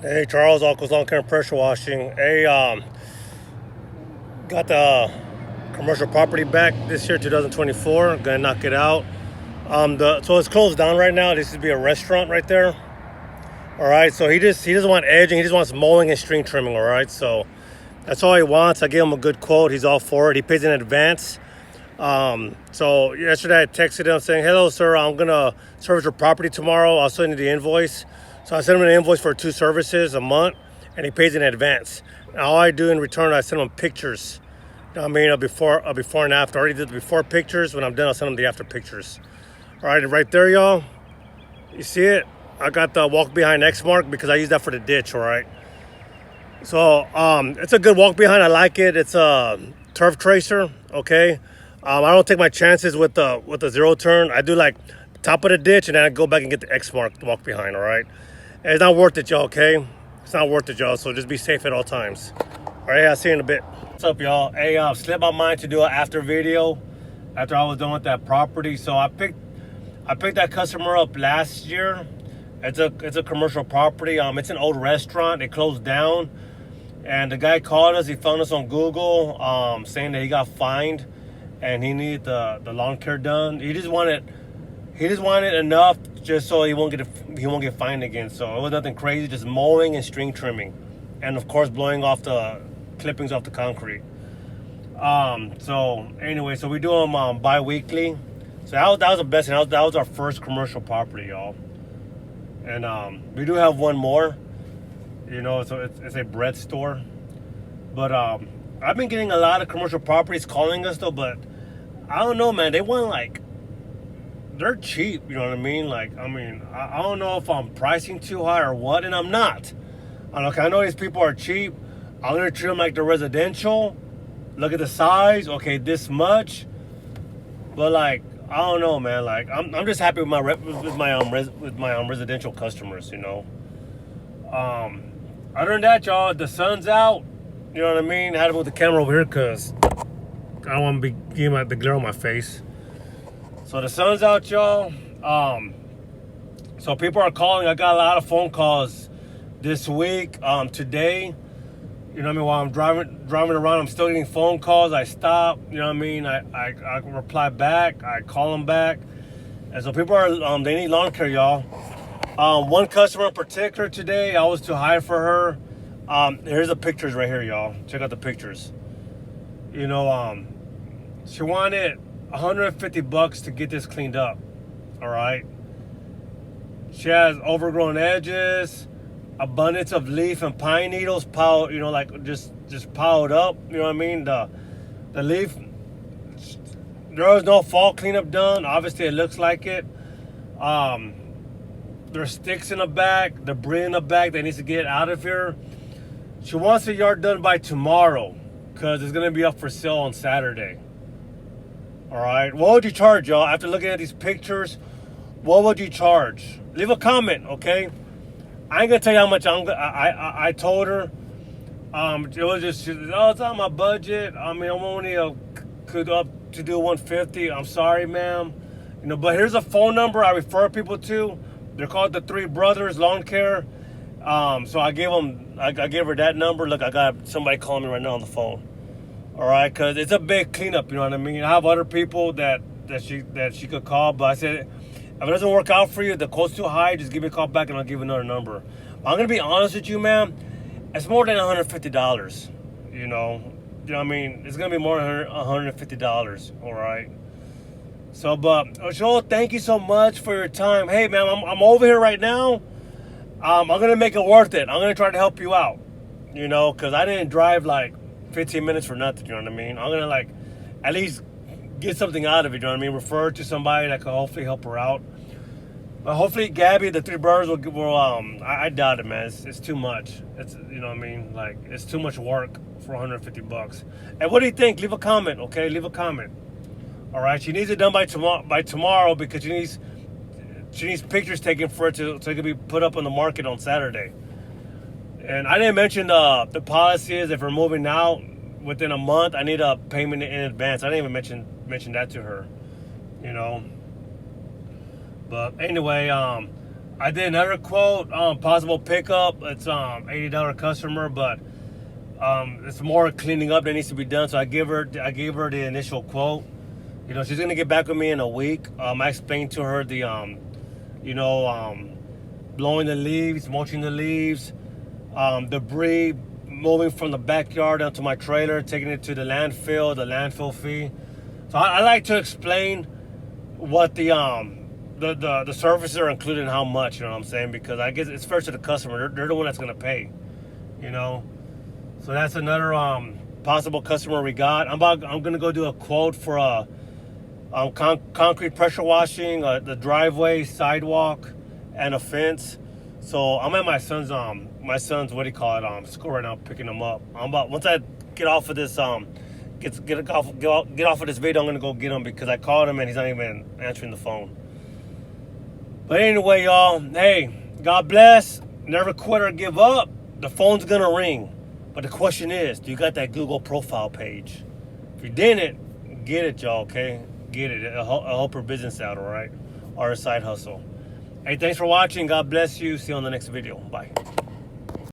Hey Charles, AllCoastLawncare and pressure washing. Hey, got the commercial property back this year, 2024. Gonna knock it out. So it's closed down right now. This used to be a restaurant right there. All right, so he doesn't want edging. He just wants mowing and string trimming. All right, so that's all he wants. I gave him a good quote. He's all for it. He pays in advance. So yesterday I texted him saying, "Hello, sir. I'm gonna service your property tomorrow. I'll send you the invoice." So I sent him an invoice for 2 services a month, and he pays in advance. And all I do in return, I send him pictures. I mean, a before and after. I already did the before pictures. When I'm done, I'll send him the after pictures. All right, right there, y'all. You see it? I got the walk behind Exmark because I use that for the ditch. All right. So it's a good walk behind. I like it. It's a turf tracer. Okay. I don't take my chances with the zero turn. I do like top of the ditch, and then I go back and get the Exmark to walk behind. All right. And it's not worth it, y'all. Okay. It's not worth it, y'all. So just be safe at all times. All right. I'll see you in a bit. What's up, y'all? Hey, slipped my mind to do an after video after I was done with that property. So I picked that customer up last year. It's a commercial property. It's an old restaurant. It closed down, and the guy called us. He found us on Google, saying that he got fined, and he needed the lawn care done. He just wanted enough just so he won't get fined again. So it was nothing crazy, just mowing and string trimming, and of course blowing off the clippings off the concrete. So anyway, so we do them bi-weekly. So that was the best thing. That was our first commercial property, y'all. And we do have one more, so it's a bread store. But I've been getting a lot of commercial properties calling us though, but I don't know, man. They want they're cheap, you know what I mean? I don't know if I'm pricing too high or what, and I'm not. I know these people are cheap. I'm gonna treat them like they're residential. Look at the size, okay, this much. But I don't know, man. I'm just happy with my residential customers, Other than that, y'all, the sun's out. You know what I mean? I had to move the camera over here because I don't want to be getting the glare on my face. So the sun's out, y'all. So people are calling. I got a lot of phone calls this week. Today, while I'm driving around, I'm still getting phone calls. I stop, I reply back, I call them back. And so people are, they need lawn care, y'all. One customer in particular today, I was too high for her. Here's the pictures right here, y'all. Check out the pictures. She wanted $150 to get this cleaned up. All right. She has overgrown edges, abundance of leaf and pine needles piled, just piled up. You know what I mean? The leaf, there was no fall cleanup done. Obviously, it looks like it. There's sticks in the back, debris in the back that needs to get out of here. She wants the yard done by tomorrow because it's going to be up for sale on Saturday. All right. What would you charge, y'all? After looking at these pictures, what would you charge? Leave a comment, okay? I ain't gonna tell you how much I told her. It was just, it's on my budget. I'm only could up to do 150. I'm sorry, ma'am. But here's a phone number I refer people to. They're called the Three Brothers Lawn Care. So I gave her that number. Look, I got somebody calling me right now on the phone. All right, because it's a big cleanup. You know what I mean? I have other people that she could call, but I said, if it doesn't work out for you, the quote's too high, just give me a call back and I'll give you another number. I'm going to be honest with you, man. It's more than $150, You know what I mean? It's going to be more than $150, all right? So, but, Joel, thank you so much for your time. Hey, man, I'm over here right now. I'm going to make it worth it. I'm going to try to help you out, because I didn't drive 15 minutes for nothing, you know what I mean? I'm going to, at least get something out of it, you know what I mean? Refer to somebody that can hopefully help her out. But hopefully Gabby, the Three Brothers will I doubt it, man. It's too much. It's, you know what I mean? It's too much work for $150. And what do you think? Leave a comment, okay? Leave a comment. All right, she needs it done by tomorrow because she needs pictures taken for it so it can be put up on the market on Saturday. And I didn't mention the policy is if we're moving out within a month, I need a payment in advance. I didn't even mention that to her, But anyway, I did another quote, possible pickup. It's $80 customer, but it's more cleaning up that needs to be done. So I gave her the initial quote. You know, she's gonna get back with me in a week. I explained to her the blowing the leaves, mulching the leaves, debris moving from the backyard onto my trailer, taking it to the landfill fee. So I like to explain what the services are included and how much, you know what I'm saying? Because I guess it's fair to the customer. They're the one that's gonna pay, you know. So that's another possible customer we got. I'm gonna go do a quote for concrete pressure washing, the driveway, sidewalk, and a fence. So I'm at my son's what do you call it, school right now, picking him up. Once I get off of this get off of this video, I'm gonna go get him because I called him and he's not even answering the phone. But anyway, y'all, hey, God bless. Never quit or give up. The phone's gonna ring. But the question is, do you got that Google profile page? If you didn't, get it, y'all, okay? Get it. It'll help your business out, all right? Or a side hustle. Hey, thanks for watching. God bless you. See you on the next video. Bye.